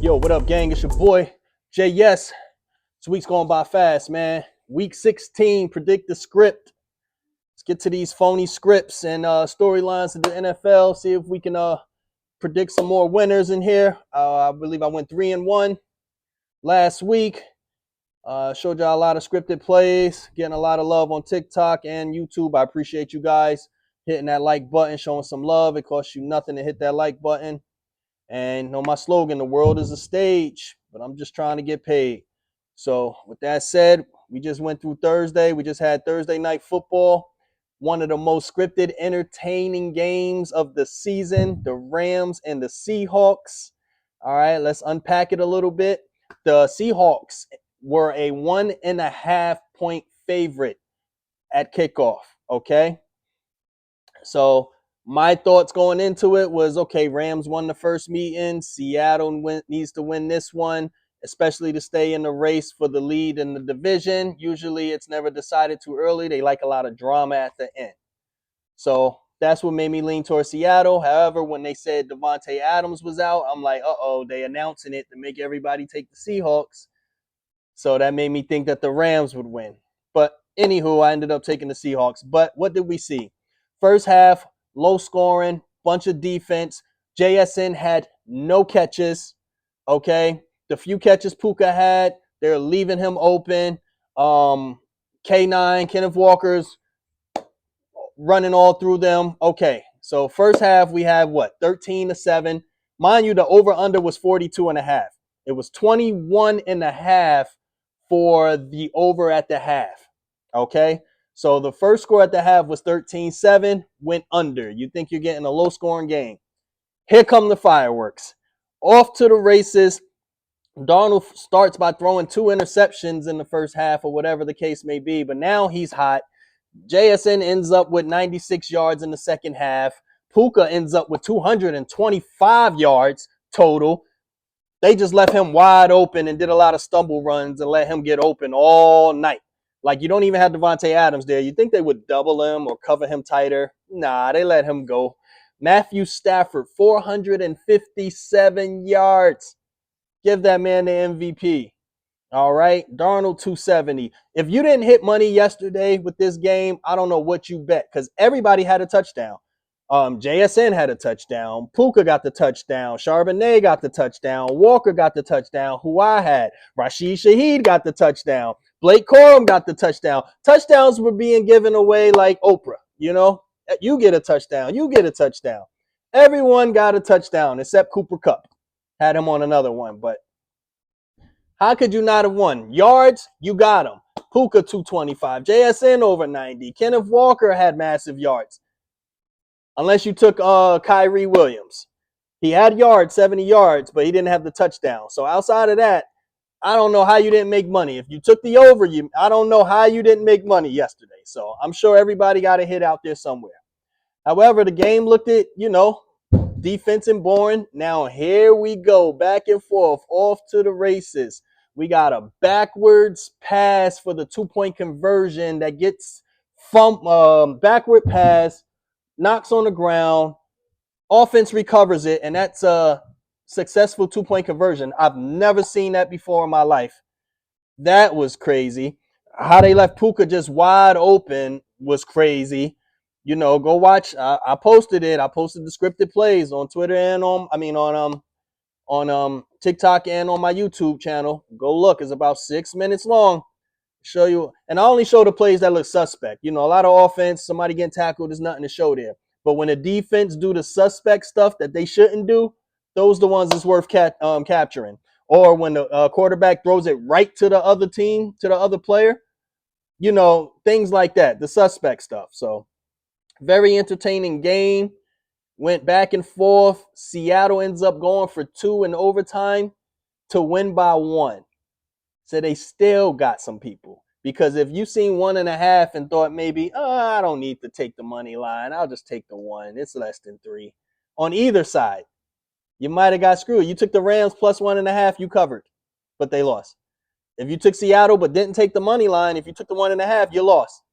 Yo, what up, gang? It's your boy, Jay. Yes, this week's going by fast, man. Week 16, predict the script. Let's get to these phony scripts and storylines of the NFL. See if we can predict some more winners in here. I believe I went 3-1 last week. Showed y'all a lot of scripted plays, getting a lot of love on TikTok and YouTube. I appreciate you guys hitting that like button, showing some love. It costs you nothing to hit that like button. And you know my slogan, the world is a stage, but I'm just trying to get paid. So with that said, we just went through Thursday. We just had Thursday night football, one of the most scripted, entertaining games of the season, the Rams and the Seahawks. All right, let's unpack it a little bit. The Seahawks were a 1.5 point favorite at kickoff, okay? So my thoughts going into it was, okay, Rams won the first meeting. Seattle needs to win this one, especially to stay in the race for the lead in the division. Usually it's never decided too early. They like a lot of drama at the end. So that's what made me lean towards Seattle. However, when they said Davante Adams was out, I'm like, uh-oh, they announcing it to make everybody take the Seahawks. So that made me think that the Rams would win. But anywho, I ended up taking the Seahawks. But what did we see? First half, low scoring, bunch of defense. JSN had no catches. Okay. The few catches Puka had, they're leaving him open. K9, Kenneth Walker's running all through them. Okay. So first half, we had what? 13-7. Mind you, the over-under was 42.5. It was 21.5 for the over at the half. Okay. So the first score at the half was 13-7, went under. You think you're getting a low scoring game. Here come the fireworks. Off to the races. Darnold starts by throwing 2 interceptions in the first half or whatever the case may be, but now he's hot. JSN ends up with 96 yards in the second half. Puka ends up with 225 yards total. They just left him wide open and did a lot of stumble runs and let him get open all night. Like, you don't even have Davante Adams there. You think they would double him or cover him tighter? Nah, they let him go. Matthew Stafford, 457 yards. Give that man the MVP. All right. Darnold, 270. If you didn't hit money yesterday with this game, I don't know what you bet because everybody had a touchdown. JSN had a touchdown. Puka got the touchdown. Charbonnet got the touchdown. Walker got the touchdown. Who I had. Rashid Shaheed got the touchdown. Blake Corum got the touchdown. Touchdowns were being given away like Oprah. You know, you get a touchdown. You get a touchdown. Everyone got a touchdown except Cooper Kupp. Had him on another one, but how could you not have won? Yards, you got him. Puka 225. JSN over 90. Kenneth Walker had massive yards. Unless you took Kyrie Williams. He had yards, 70 yards, but he didn't have the touchdown. So outside of that, I don't know how you didn't make money. If you took the over, I don't know how you didn't make money yesterday. So I'm sure everybody got a hit out there somewhere. However, the game looked at, defense and boring. Now here we go, back and forth, off to the races. We got a backwards pass for the 2-point conversion that gets backward pass, knocks on the ground, offense recovers it, and that's a successful 2-point conversion. I've never seen that before in my life. That was crazy. How they left Puka just wide open was crazy. Go watch. I posted it. I posted the scripted plays on Twitter and on TikTok and on my YouTube channel. Go look. It's about 6 minutes long. Show you, and I only show the plays that look suspect. A lot of offense, somebody getting tackled, there's nothing to show there. But when the defense do the suspect stuff that they shouldn't do, those are the ones that's worth capturing. Or when the quarterback throws it right to the other team, to the other player, things like that, the suspect stuff. So very entertaining game. Went back and forth. Seattle ends up going for 2 in overtime to win by 1. So they still got some people. Because if you seen 1.5 and thought maybe, I don't need to take the money line, I'll just take the 1. It's less than 3. On either side, you might have got screwed. You took the Rams plus 1.5, you covered, but they lost. If you took Seattle but didn't take the money line, if you took the 1.5, you lost.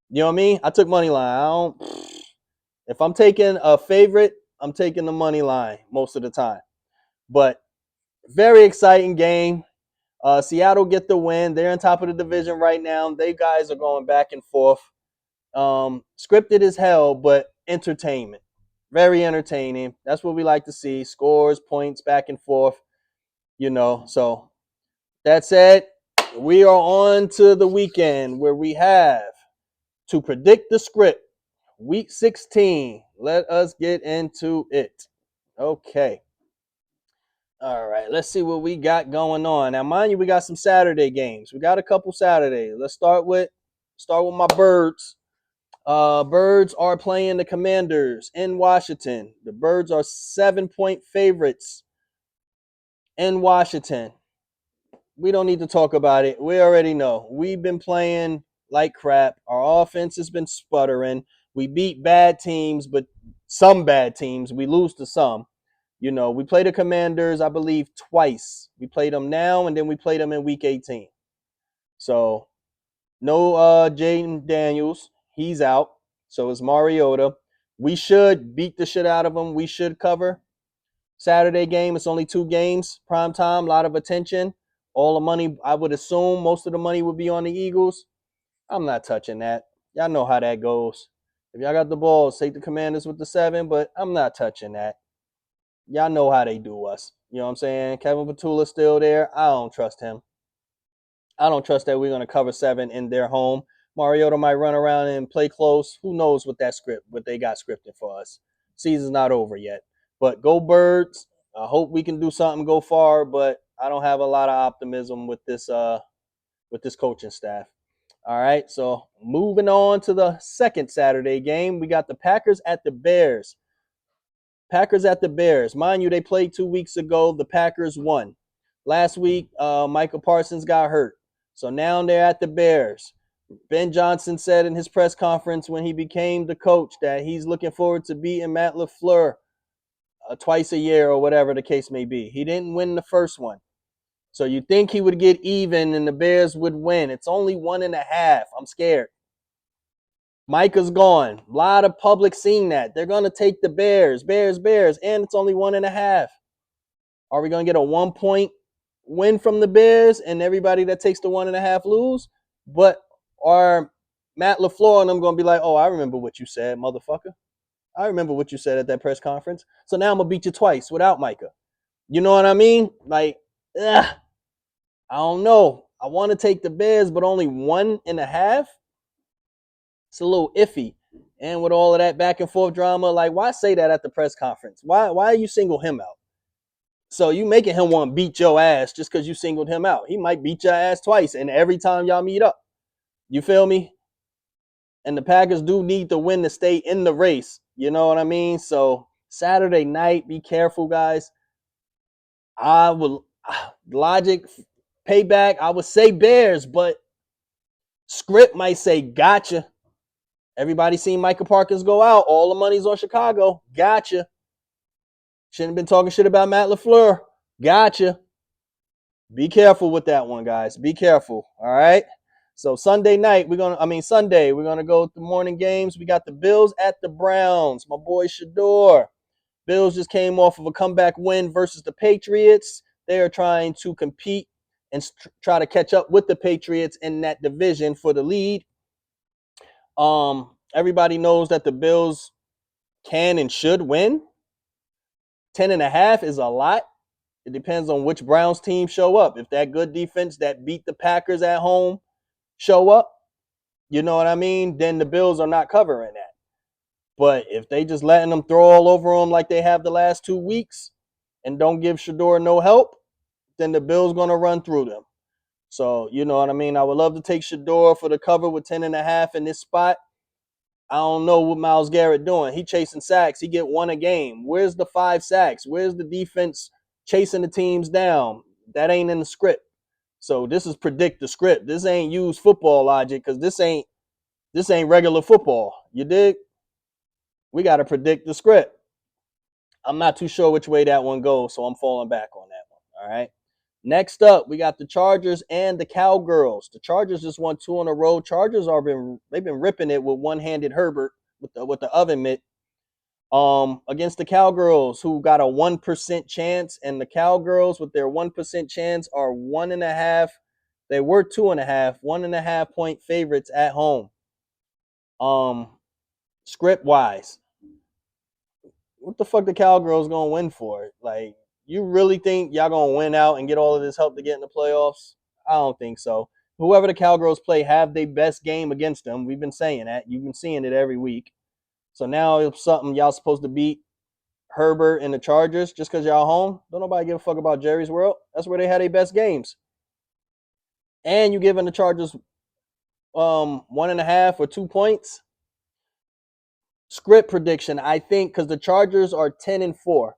You know what I mean? I took money line. If I'm taking a favorite, I'm taking the money line most of the time. But Very exciting game. Seattle get the win. They're on top of the division right now. They guys are going back and forth. Scripted as hell, but entertainment. Very entertaining. That's what we like to see. Scores, points, back and forth. So that said, we are on to the weekend where we have to predict the script. Week 16. Let us get into it. Okay. All right, let's see what we got going on. Now, mind you, we got some Saturday games. We got a couple Saturdays. Let's start with my Birds. Birds are playing the Commanders in Washington. The Birds are 7-point favorites in Washington. We don't need to talk about it. We already know. We've been playing like crap. Our offense has been sputtering. We beat bad teams, but some bad teams. We lose to some. We play the Commanders, I believe, twice. We played them now, and then we played them in Week 18. So, no Jaden Daniels. He's out. So it's Mariota. We should beat the shit out of them. We should cover. Saturday game, it's only 2 games. Prime time, a lot of attention. All the money, I would assume, most of the money would be on the Eagles. I'm not touching that. Y'all know how that goes. If y'all got the balls, take the Commanders with the 7, but I'm not touching that. Y'all know how they do us. You know what I'm saying? Kevin Petula's still there. I don't trust him. I don't trust that we're going to cover 7 in their home. Mariota might run around and play close. Who knows what they got scripted for us. Season's not over yet. But go Birds. I hope we can do something, go far, but I don't have a lot of optimism with this coaching staff. All right, so moving on to the second Saturday game, we got the Packers at the Bears. Packers at the Bears. Mind you, they played 2 weeks ago. The Packers won. Last week, Michael Parsons got hurt. So now they're at the Bears. Ben Johnson said in his press conference when he became the coach that he's looking forward to beating Matt LaFleur twice a year or whatever the case may be. He didn't win the first one. So you think he would get even and the Bears would win. It's only 1.5. I'm scared. Micah's gone. A lot of public seeing that. They're going to take the Bears, and it's only 1.5. Are we going to get a 1-point win from the Bears and everybody that takes the 1.5 lose? But are Matt LaFleur and them going to be like, oh, I remember what you said, motherfucker. I remember what you said at that press conference. So now I'm going to beat you twice without Micah. You know what I mean? Like, I don't know. I want to take the Bears, but only 1.5? It's a little iffy. And with all of that back and forth drama, like, why say that at the press conference? Why you single him out? So you making him want to beat your ass just because you singled him out. He might beat your ass twice, and every time y'all meet up. You feel me? And the Packers do need to win to stay in the race. You know what I mean? So Saturday night, be careful, guys. I will logic payback. I would say Bears, but script might say gotcha. Everybody seen Michael Parsons go out. All the money's on Chicago. Gotcha. Shouldn't have been talking shit about Matt LaFleur. Gotcha. Be careful with that one, guys. Be careful. All right. So Sunday, we're gonna go with the morning games. We got the Bills at the Browns. My boy Shador. Bills just came off of a comeback win versus the Patriots. They are trying to compete and try to catch up with the Patriots in that division for the lead. Everybody knows that the Bills can and should win. 10.5 is a lot. It depends on which Browns team show up. If that good defense that beat the Packers at home show up, you know what I mean? Then the Bills are not covering that. But if they just letting them throw all over them like they have the last 2 weeks and don't give Shador no help, then the Bills going to run through them. So, you know what I mean? I would love to take Shador for the cover with 10.5 in this spot. I don't know what Myles Garrett doing. He chasing sacks. He get 1 a game. Where's the 5 sacks? Where's the defense chasing the teams down? That ain't in the script. So this is predict the script. This ain't use football logic because this ain't regular football. You dig? We got to predict the script. I'm not too sure which way that one goes, so I'm falling back on that one. All right. Next up, we got the Chargers and the Cowgirls. The Chargers just won 2 in a row. Chargers they've been ripping it with one-handed Herbert with the oven mitt. Against the Cowgirls, who got a 1% chance, and the Cowgirls with their 1% chance are 1.5. They were 2.5, 1.5 point favorites at home. Script wise, what the fuck the Cowgirls gonna win for? Like, you really think y'all gonna win out and get all of this help to get in the playoffs? I don't think so. Whoever the Cowgirls play, have their best game against them. We've been saying that. You've been seeing it every week. So now it's something y'all supposed to beat Herbert and the Chargers just because y'all home. Don't nobody give a fuck about Jerry's World. That's where they had their best games. And you giving the Chargers 1.5 or 2 points. Script prediction, I think, because the Chargers are 10-4.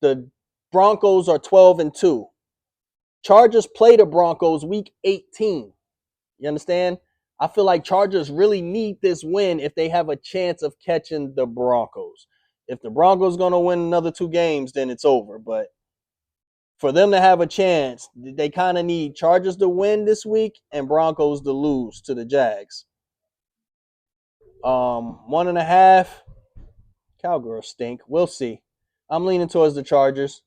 The Broncos are 12-2. Chargers play the Broncos week 18. You understand? I feel like Chargers really need this win if they have a chance of catching the Broncos. If the Broncos going to win another 2 games, then it's over. But for them to have a chance, they kind of need Chargers to win this week and Broncos to lose to the Jags. 1.5. Cowgirls stink. We'll see. I'm leaning towards the Chargers.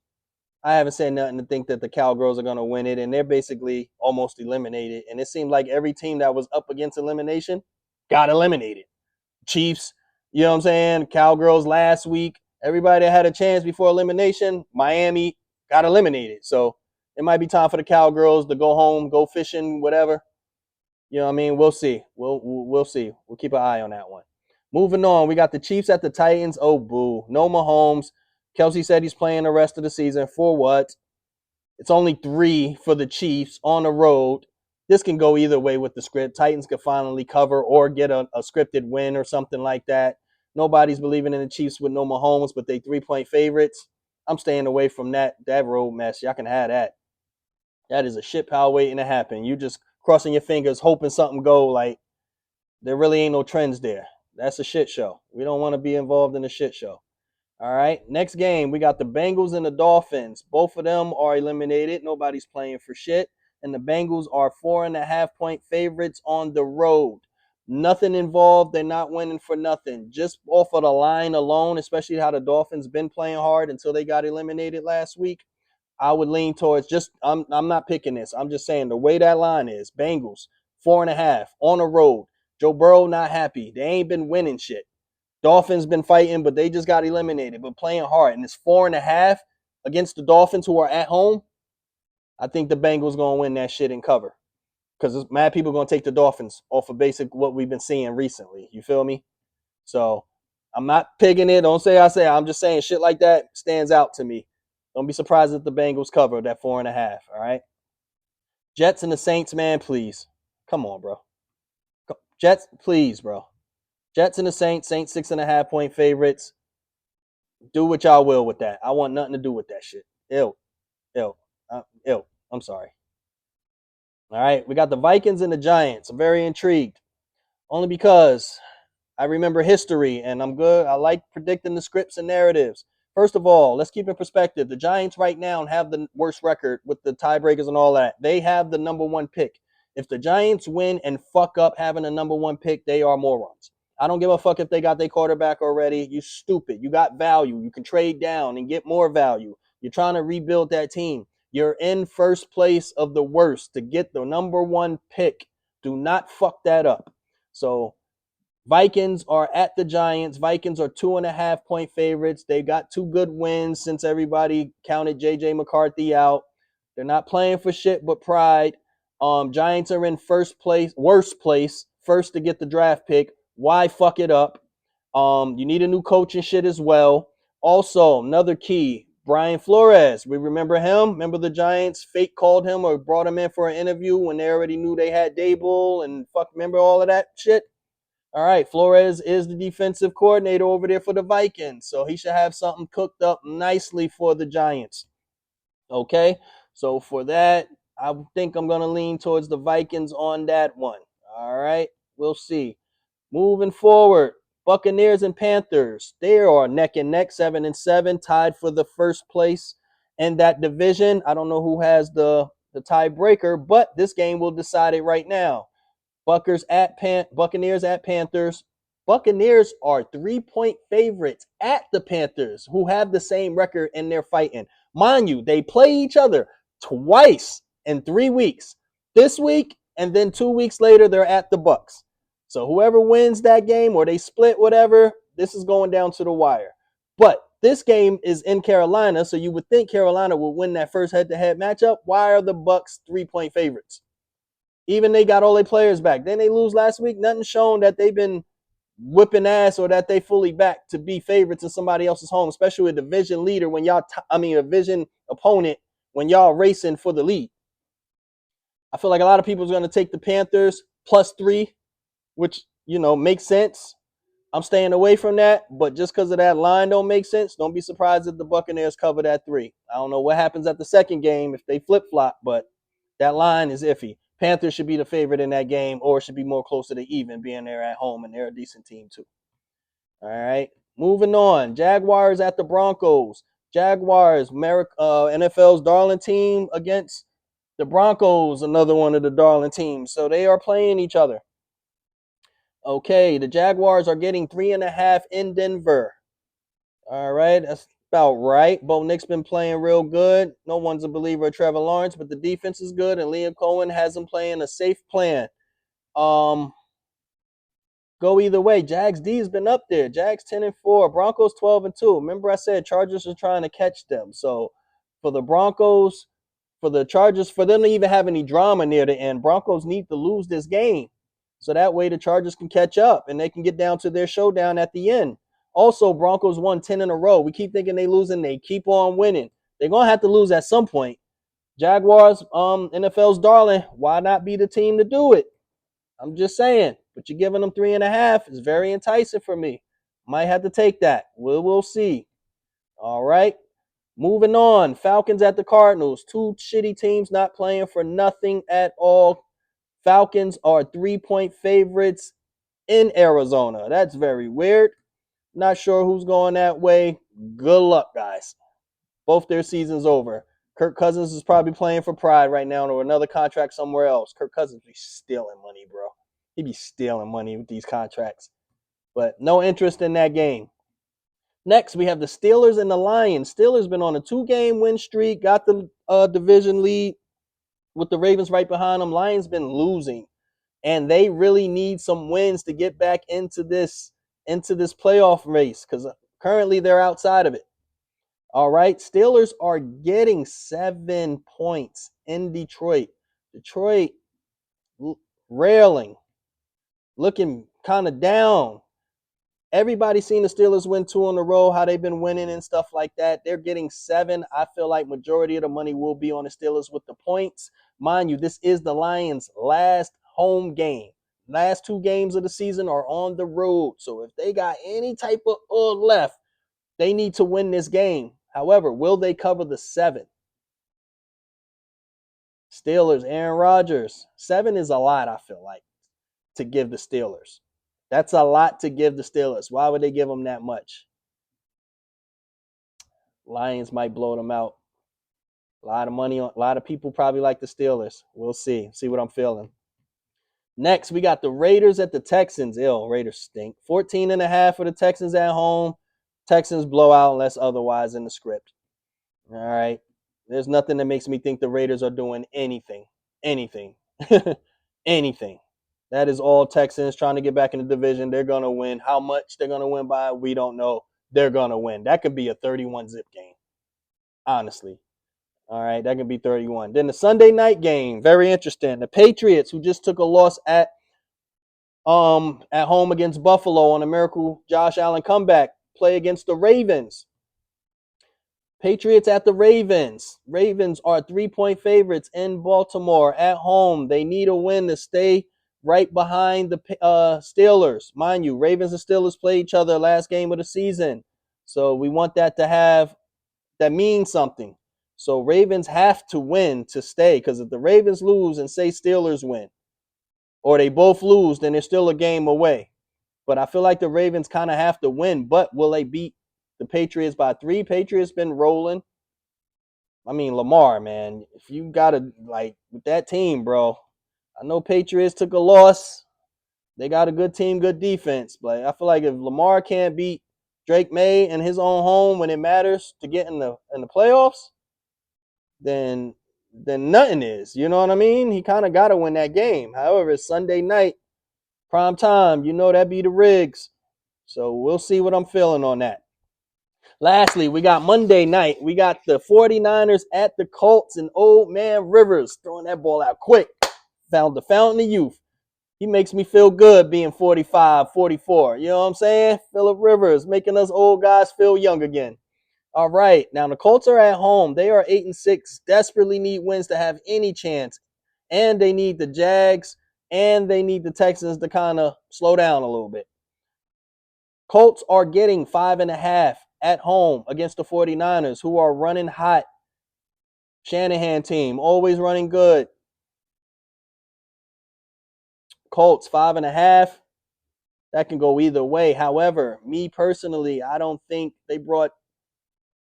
I haven't said nothing to think that the Cowgirls are going to win it, and they're basically almost eliminated. And it seemed like every team that was up against elimination got eliminated. Chiefs, you know what I'm saying? Cowgirls last week. Everybody that had a chance before elimination, Miami got eliminated. So it might be time for the Cowgirls to go home, go fishing, whatever. You know what I mean? We'll see. We'll see. We'll keep an eye on that one. Moving on, we got the Chiefs at the Titans. Oh, boo. No Mahomes. Kelsey said he's playing the rest of the season. For what? It's only 3 for the Chiefs on the road. This can go either way with the script. Titans could finally cover or get a scripted win or something like that. Nobody's believing in the Chiefs with no Mahomes, but they 3-point favorites. I'm staying away from that road mess. Y'all can have that. That is a shit pile waiting to happen. You just crossing your fingers, hoping something go. Like, there really ain't no trends there. That's a shit show. We don't want to be involved in a shit show. All right. Next game, we got the Bengals and the Dolphins. Both of them are eliminated. Nobody's playing for shit. And the Bengals are 4.5-point favorites on the road. Nothing involved. They're not winning for nothing. Just off of the line alone, especially how the Dolphins been playing hard until they got eliminated last week, I would lean towards I'm not picking this. I'm just saying the way that line is. Bengals, 4.5 on the road. Joe Burrow not happy. They ain't been winning shit. Dolphins been fighting, but they just got eliminated, but playing hard. And it's 4.5 against the Dolphins who are at home. I think the Bengals going to win that shit and cover. Because mad people going to take the Dolphins off of basic what we've been seeing recently. You feel me? So I'm not picking it. Don't say I say. I'm just saying shit like that stands out to me. Don't be surprised if the Bengals cover that 4.5. All right. Jets and the Saints, man, please. Come on, bro. Jets, please, bro. Jets and the Saints. Saints 6.5-point favorites. Do what y'all will with that. I want nothing to do with that shit. Ew. I'm sorry. All right. We got the Vikings and the Giants. I'm very intrigued. Only because I remember history and I'm good. I like predicting the scripts and narratives. First of all, let's keep in perspective. The Giants right now have the worst record with the tiebreakers and all that. They have the number 1 pick. If the Giants win and fuck up having a number 1 pick, they are morons. I don't give a fuck if they got their quarterback already. You stupid. You got value. You can trade down and get more value. You're trying to rebuild that team. You're in first place of the worst to get the number 1 pick. Do not fuck that up. So Vikings are at the Giants. Vikings are 2.5-point favorites. They got 2 good wins since everybody counted J.J. McCarthy out. They're not playing for shit but pride. Giants are in worst place, first to get the draft pick. Why fuck it up? You need a new coach and shit as well. Also, another key, Brian Flores. We remember him. Remember the Giants fake called him or brought him in for an interview when they already knew they had Dable and remember all of that shit? All right, Flores is the defensive coordinator over there for the Vikings, so he should have something cooked up nicely for the Giants. Okay, so for that, I think I'm going to lean towards the Vikings on that one. All right, we'll see. Moving forward, Buccaneers and Panthers. They are neck and neck, 7-7, tied for the first place in that division. I don't know who has the tiebreaker, but this game will decide it right now. Buccaneers at Panthers. Buccaneers are 3-point favorites at the Panthers, who have the same record and they're fighting. Mind you, they play each other twice in 3 weeks. This week and then 2 weeks later, they're at the Bucs. So whoever wins that game or they split, whatever, this is going down to the wire. But this game is in Carolina, so you would think Carolina will win that first head-to-head matchup. Why are the Bucs 3-point favorites? Even they got all their players back. Then they lose last week. Nothing shown that they've been whipping ass or that they fully back to be favorites in somebody else's home, especially a division leader when y'all, a division opponent when y'all racing for the lead. I feel like a lot of people are going to take the Panthers +3, which, makes sense. I'm staying away from that, but just because of that line don't make sense, don't be surprised if the Buccaneers cover that 3. I don't know what happens at the second game if they flip-flop, but that line is iffy. Panthers should be the favorite in that game or should be more closer to even being there at home, and they're a decent team too. All right, moving on. Jaguars at the Broncos. Jaguars, NFL's darling team against the Broncos, another one of the darling teams. So they are playing each other. Okay, the Jaguars are getting 3.5 in Denver. All right, that's about right. Bo Nick's been playing real good. No one's a believer of Trevor Lawrence, but the defense is good, and Liam Cohen has them playing a safe plan. Go either way. Jags D has been up there. Jags 10-4, Broncos 12-2. Remember I said Chargers are trying to catch them. So for the Broncos, for the Chargers, for them to even have any drama near the end, Broncos need to lose this game. So that way the Chargers can catch up and they can get down to their showdown at the end. Also, Broncos won 10 in a row. We keep thinking they losing. They keep on winning. They're going to have to lose at some point. Jaguars, NFL's darling. Why not be the team to do it? I'm just saying. But you're giving them 3.5. It's very enticing for me. Might have to take that. We'll see. All right. Moving on. Falcons at the Cardinals. 2 shitty teams not playing for nothing at all. Falcons are 3-point favorites in Arizona. That's very weird. Not sure who's going that way. Good luck, guys. Both their seasons over. Kirk Cousins is probably playing for pride right now or another contract somewhere else. Kirk Cousins be stealing money, bro. He be stealing money with these contracts. But no interest in that game. Next, we have the Steelers and the Lions. Steelers been on a 2-game win streak, got the division lead with the Ravens right behind them. Lions been losing, and they really need some wins to get back into this playoff race because currently they're outside of it. All right, Steelers are getting 7 points in Detroit. Detroit railing, looking kind of down. Everybody's seen the Steelers win 2 in a row, how they've been winning and stuff like that. They're getting 7. I feel like majority of the money will be on the Steelers with the points. Mind you, this is the Lions' last home game. Last 2 games of the season are on the road. So if they got any type of left, they need to win this game. However, will they cover the 7? Steelers, Aaron Rodgers. 7 is a lot, I feel like, to give the Steelers. That's a lot to give the Steelers. Why would they give them that much? Lions might blow them out. A lot of money, a lot of people probably like the Steelers. We'll see. See what I'm feeling. Next, we got the Raiders at the Texans. Raiders stink. 14.5 for the Texans at home. Texans blow out unless otherwise in the script. All right. There's nothing that makes me think the Raiders are doing anything. Anything. That is all Texans trying to get back in the division. They're going to win. How much they're going to win by, we don't know. They're going to win. That could be a 31-zip game, honestly. All right, that could be 31. Then the Sunday night game, very interesting. The Patriots, who just took a loss at home against Buffalo on a miracle Josh Allen comeback, play against the Ravens. Patriots at the Ravens. Ravens are 3-point favorites in Baltimore at home. They need a win to stay right behind the Steelers. Mind you, Ravens and Steelers play each other last game of the season. So we want that means something. So Ravens have to win to stay, because if the Ravens lose and say Steelers win, or they both lose, then they're still a game away. But I feel like the Ravens kind of have to win. But will they beat the Patriots by 3? Patriots been rolling. I mean, Lamar, man, if you got to, with that team, bro, I know Patriots took a loss. They got a good team, good defense. But I feel like if Lamar can't beat Drake May in his own home when it matters to get in the playoffs, then nothing is. You know what I mean? He kind of got to win that game. However, it's Sunday night, prime time. You know that be the rigs. So we'll see what I'm feeling on that. Lastly, we got Monday night. We got the 49ers at the Colts and old man Rivers throwing that ball out quick. Found the fountain of youth. He makes me feel good being 45, 44. You know what I'm saying? Phillip Rivers making us old guys feel young again. All right. Now the Colts are at home. They are 8-6. Desperately need wins to have any chance. And they need the Jags and they need the Texans to kind of slow down a little bit. Colts are getting 5.5 at home against the 49ers, who are running hot. Shanahan team, always running good. Colts, 5.5. That can go either way. However, me personally, I don't think they brought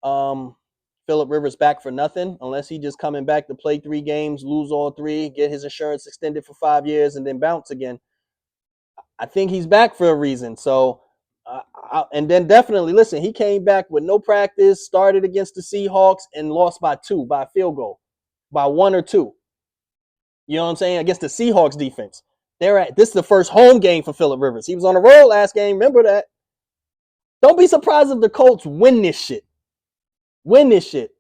Phillip Rivers back for nothing, unless he just coming back to play 3 games, lose all 3, get his insurance extended for 5 years, and then bounce again. I think he's back for a reason. So, and then definitely, listen, he came back with no practice, started against the Seahawks, and lost by 2, by a field goal, by 1 or 2. You know what I'm saying? Against the Seahawks defense. This is the first home game for Phillip Rivers. He was on the road last game. Remember that. Don't be surprised if the Colts win this shit.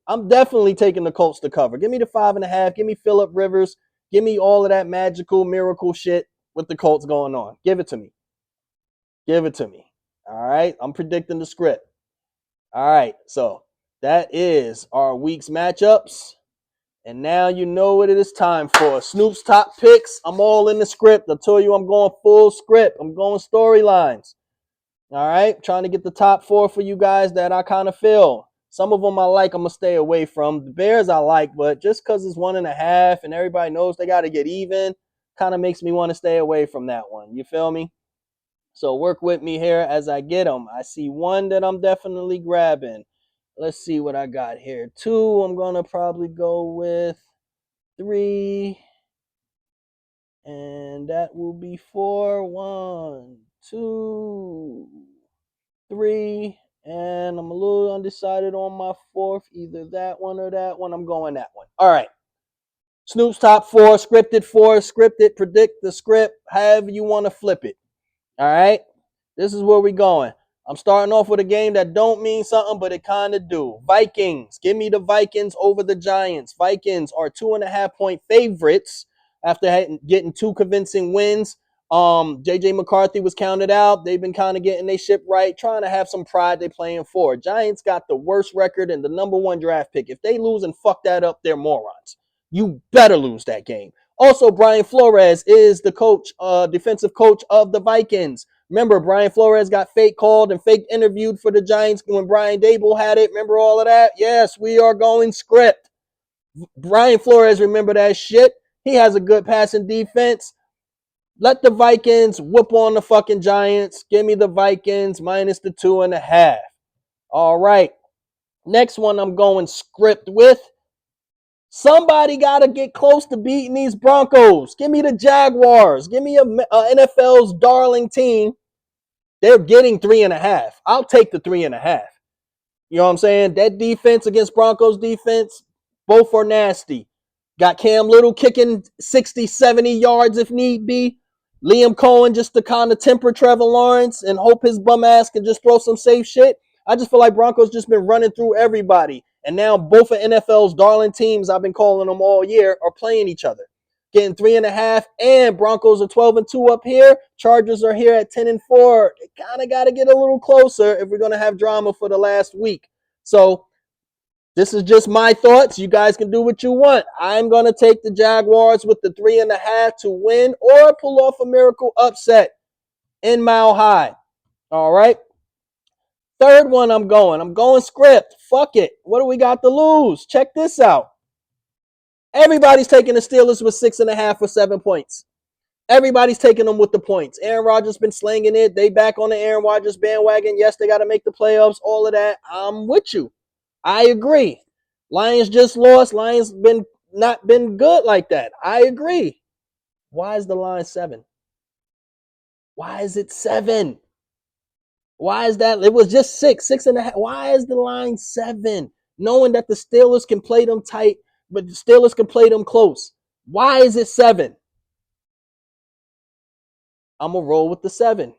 I'm definitely taking the Colts to cover. Give me the 5.5. Give me Phillip Rivers. Give me all of that magical miracle shit with the Colts going on. Give it to me. All right. I'm predicting the script. All right. So that is our week's matchups. And now you know what it is time for. Snoop's top picks. I'm all in the script. I told you I'm going full script. I'm going storylines. All right. Trying to get the top 4 for you guys that I kind of feel. Some of them I like, I'm going to stay away from. The Bears I like, but just because it's 1.5 and everybody knows they got to get even, kind of makes me want to stay away from that one. You feel me? So work with me here as I get them. I see one that I'm definitely grabbing. Let's see what I got here. 2, I'm going to probably go with 3. And that will be 4. 1, 2, 3. And I'm a little undecided on my 4th. Either that one or that one. I'm going that one. All right. Snoop's top 4, scripted, predict the script, however you want to flip it. All right. This is where we're going. I'm starting off with a game that don't mean something, but it kind of do. Vikings. Give me the Vikings over the Giants. Vikings are 2.5-point favorites after getting 2 convincing wins. JJ McCarthy was counted out. They've been kind of getting their ship right, trying to have some pride they playing for. Giants got the worst record and the number 1 draft pick. If they lose and fuck that up, they're morons. You better lose that game. Also, Brian Flores is the coach, defensive coach of the Vikings. Remember, Brian Flores got fake called and fake interviewed for the Giants when Brian Daboll had it. Remember all of that? Yes, we are going script. Brian Flores, remember that shit? He has a good passing defense. Let the Vikings whoop on the fucking Giants. Give me the Vikings minus the 2.5. All right. Next one I'm going script with. Somebody got to get close to beating these Broncos. Give me the Jaguars. Give me a NFL's darling team. They're getting 3.5. I'll take the 3.5. You know what I'm saying? That defense against Broncos defense, both are nasty. Got Cam Little kicking 60, 70 yards if need be. Liam Cohen just to kind of temper Trevor Lawrence and hope his bum ass can just throw some safe shit. I just feel like Broncos just been running through everybody. And now both of NFL's darling teams, I've been calling them all year, are playing each other. Getting 3.5, and Broncos are 12-2 up here. Chargers are here at 10-4. They kind of got to get a little closer if we're going to have drama for the last week. So this is just my thoughts. You guys can do what you want. I'm going to take the Jaguars with the 3.5 to win or pull off a miracle upset in Mile High. All right. Third one I'm going script. Fuck it. What do we got to lose? Check this out. Everybody's taking the Steelers with 6.5 or 7 points. Everybody's taking them with the points. Aaron Rodgers been slinging it. They back on the Aaron Rodgers bandwagon. Yes, they got to make the playoffs. All of that. I'm with you. I agree. Lions just lost. Lions not been good like that. I agree. Why is the line 7? Why is it 7? Why is that? It was just 6.5. Why is the line 7? Knowing that the Steelers can play them tight, but the Steelers can play them close. Why is it 7? I'm going to roll with the 7.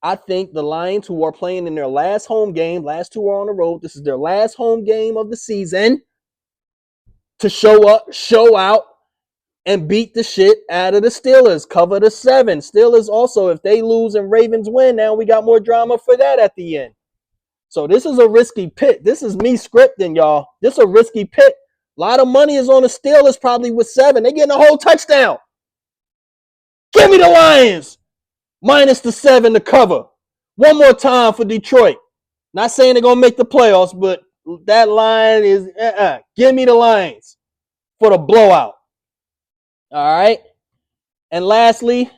I think the Lions, who are playing in their last home game, last two are on the road. This is their last home game of the season to show up, show out, and beat the shit out of the Steelers. Cover the 7. Steelers also, if they lose and Ravens win, now we got more drama for that at the end. So this is a risky pick. This is me scripting, y'all. This is a risky pick. A lot of money is on the Steelers probably with 7. They're getting a whole touchdown. Give me the Lions. Minus the 7 to cover. One more time for Detroit. Not saying they're going to make the playoffs, but that line is, give me the Lions for the blowout. All right. And lastly,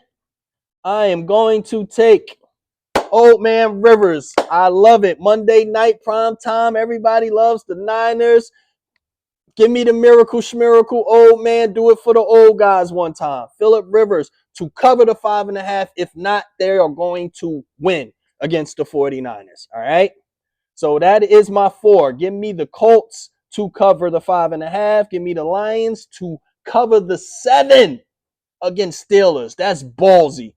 I am going to take Old Man Rivers. I love it. Monday night prime time. Everybody loves the Niners. Give me the miracle schmiracle, old man. Do it for the old guys one time. Phillip Rivers to cover the 5.5. If not, they are going to win against the 49ers. All right. So that is my 4. Give me the Colts to cover the 5.5. Give me the Lions to cover the 7 against Steelers. That's ballsy.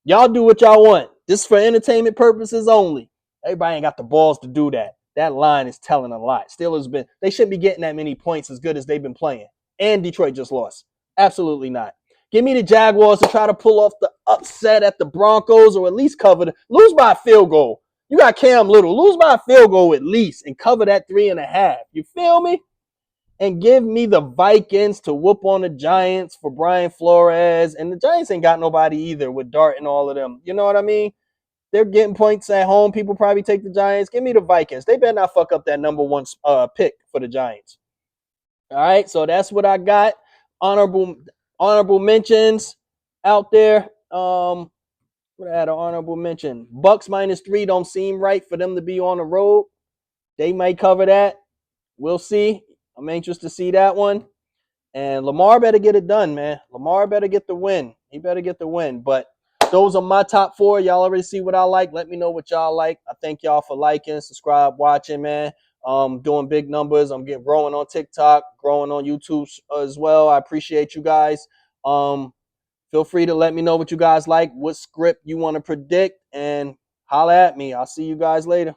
Y'all do what y'all want. This is for entertainment purposes only. Everybody ain't got the balls to do that. That line is telling a lot. Steelers they shouldn't be getting that many points as good as they've been playing. And Detroit just lost. Absolutely not. Give me the Jaguars to try to pull off the upset at the Broncos, or at least lose by a field goal. You got Cam Little. Lose by a field goal at least and cover that 3.5. You feel me? And give me the Vikings to whoop on the Giants for Brian Flores. And the Giants ain't got nobody either with Dart and all of them. You know what I mean? They're getting points at home. People probably take the Giants. Give me the Vikings. They better not fuck up that number 1 pick for the Giants. All right, so that's what I got. Honorable mentions out there. What I had an honorable mention. Bucks -3 don't seem right for them to be on the road. They might cover that. We'll see. I'm anxious to see that one. And Lamar better get it done, man. Lamar better get the win. He better get the win. But those are my top 4. Y'all already see what I like. Let me know what y'all like. I thank y'all for liking, subscribe, watching, man. Doing big numbers. I'm growing on TikTok, growing on YouTube as well. I appreciate you guys. Feel free to let me know what you guys like, what script you want to predict, and holla at me. I'll see you guys later.